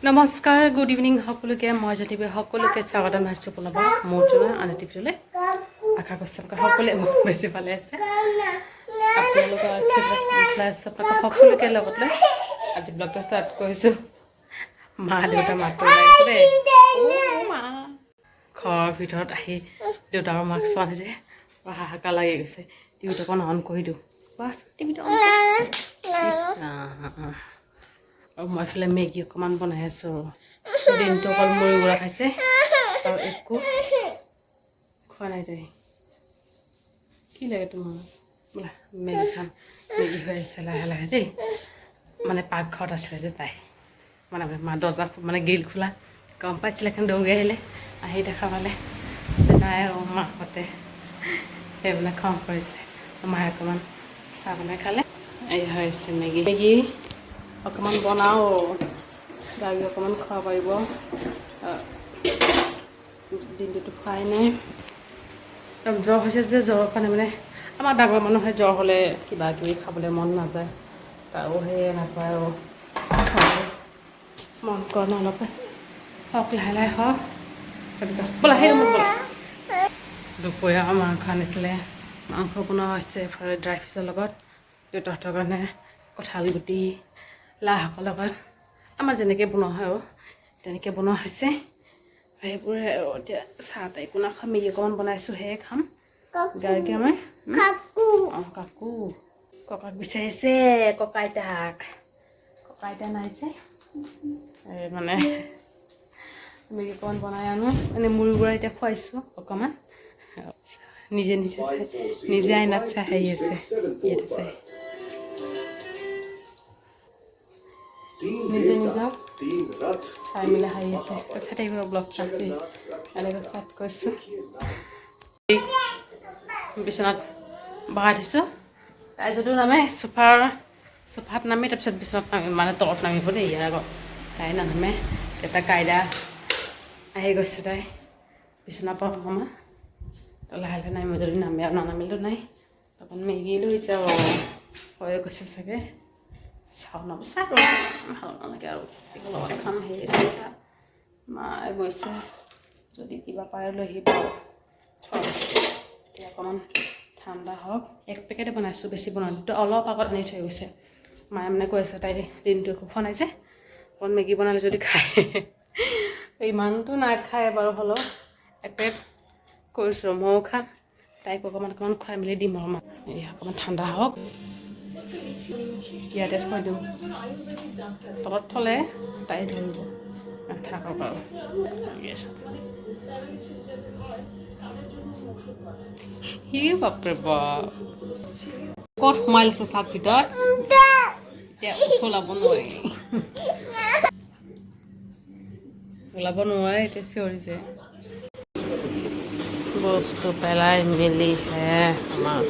নমস্কাৰ, good evening সকলোকে। মই জ্যোতিবে সকলোকে স্বাগতম জনাইছোঁ পুনৰবাৰ মোৰ জনা আন এটি ভিডিঅ'লৈ। আশা কৰিছোঁ সকলোৱে মোক বেছি ভালে আছে। সকলোকে লগত লৈ আজি ব্লগটো ষ্টাৰ্ট কৰিছোঁ। মা দেউতা মাতটো ওলাইছোঁ দেই। মা ঘৰৰ ভিতৰত আহি দেউতাকৰ মাক চোৱা নাই যে হাহাকাৰ লাগি গৈছে। টিভিটো অকণ অন কৰি দিওঁ। বাছ টিভিটো অন আৰু মই এইফালে মেগী অকণমান বনাই আছোঁ। দিনটো অকল মুড়ি গুড়া খাইছে আৰু একো খোৱা নাই। তাই কি লাগে তোমাৰ? বোলা মেগী খাম। মেগী হৈ আছে লাহে লাহে দেই। মানে পাকঘৰত আছিলে যে তাই মানে মা দৰ্জা মানে গ্ৰিল খোলা গম পাইছিলে, এখন দৌৰি আহিলে। আহি দেখা পালে যে নাই আৰু মাহঁতে সেইবিলাক খং কৰিছে। মায়ে অকণমান চাহ বনাই খালে। এই হৈছে মেগী অকণমান বনাওঁ। গাড়ী অকণমান খাব পাৰিব। দিনটোতো খোৱাই নাই। জ্বৰ হৈছে যে জ্বৰৰ কাৰণে মানে আমাৰ ডাঙৰ মানুহে জ্বৰ হ'লে কিবা কিবি খাবলৈ মন নাযায়। তাৰো সেয়ে নাপায় আৰু মন কৰা নাই। অলপ হওক, লাহে লাহে হওক। ব'লা সেই ৰুমত ব'লা। দুপৰীয়া মাংস আনিছিলে। মাংস বনোৱা হৈছে এফালে ড্ৰাই ফিছৰ লগত। দেউতাহঁতৰ কাৰণে কঁঠাল গুটি লাই শাকৰ লগত আমাৰ যেনেকৈ বনোৱা হয় আৰু তেনেকৈ বনোৱা হৈছে। সেইবোৰে আৰু এতিয়া চাহ তাহ একো নাখাম। মেগী অকণমান বনাইছোঁ, সেয়ে খাম। গাৰ্গী আমাৰ কাকু ককাক বিচাৰিছে। ককা আইতা নাই যে মানে মেগী অকণমান বনাই আনো। এনেই মুড়ি গুড়া এতিয়া খুৱাইছোঁ অকণমান। নিজে নিজে আইনাত চাই হাঁহি আছে। ইয়াতে চাই নিজে নিজক চাই মেলি হাঁহি আছে। চাই থাকিব ব্লগটো আছে এনেকৈ ষ্টাৰ্ট কৰিছোঁ। বিচনাত বহাই থৈছোঁ। তাই যদিও নামে চোফাত নামি তাৰপিছত বিচনাত নামি মানে তলত নামিব দেই। ইয়াৰ আগত তাই নানামে। এটা কাইদা আহি গৈছে। তাই বিচনাৰ পৰা অকণমান লাহে লাহে নামিব। যদি নামে আৰু নানামিলেও নাই। অকণ মেগী লৈছে আৰু হৈ গৈছে চাগে। চাওঁ নবচাই ভাল নালাগে আৰু লগত খাম। হেৰি চিন্তা মায়ে গৈছে। যদি কিবা পাৰে লৈ আহিব। এতিয়া অকণমান ঠাণ্ডা হওক। এক পেকেটে বনাইছোঁ, বেছি বনালোঁ। অলপ আগত আনি থৈ গৈছে। মায়ে মানে কৈ আছে তাই দিনটো একো খোৱা নাই যে অকণ মেগী বনালে যদি খায়। ইমানটো নাখায় বাৰু, হ'লেও এক পেকেট কৰিছোঁ। ময়ো খাম, তাইক অকণমান খুৱাই মেলি দিম আৰু মাক। এই অকণমান ঠাণ্ডা হওক। ইয়াতে থৈ দিওঁ। তলত থ'লে তাই ধৰিব। থাকক আৰু সি বাপৰে বাপ ক'ত সোমাই লৈছে চাট ভিতৰত। এতিয়া ওলাব নোৱাৰি। এতিয়া চিঞৰিছে। বস্তু পেলাই মেলিহে আমাৰ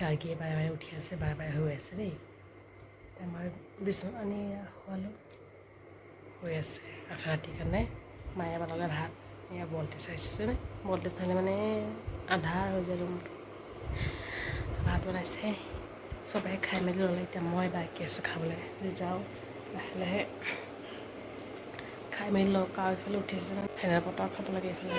গাৰ্গীয়ে বাৰে বাৰে উঠি আছে, বাৰে বাৰে হৈ আছে দেই। আমাৰ বিচনাত আনি খোৱালোঁ, হৈ আছে আধা ৰাতিৰ কাৰণে। মায়ে বনালে ভাত। এয়া বলটি চাইছেনে? বলটি চাইলে মানে আন্ধাৰ হৈ যায় ৰুমটো। ভাত বনাইছে, চবেই খাই মেলি ল'লে। এতিয়া মই বাকী আছোঁ খাবলৈ। যাওঁ লাহে লাহে খাই মেলি লওক। আৰু এইফালে উঠিছে ফেনৰ বতাহ খাব লাগে। এইফালে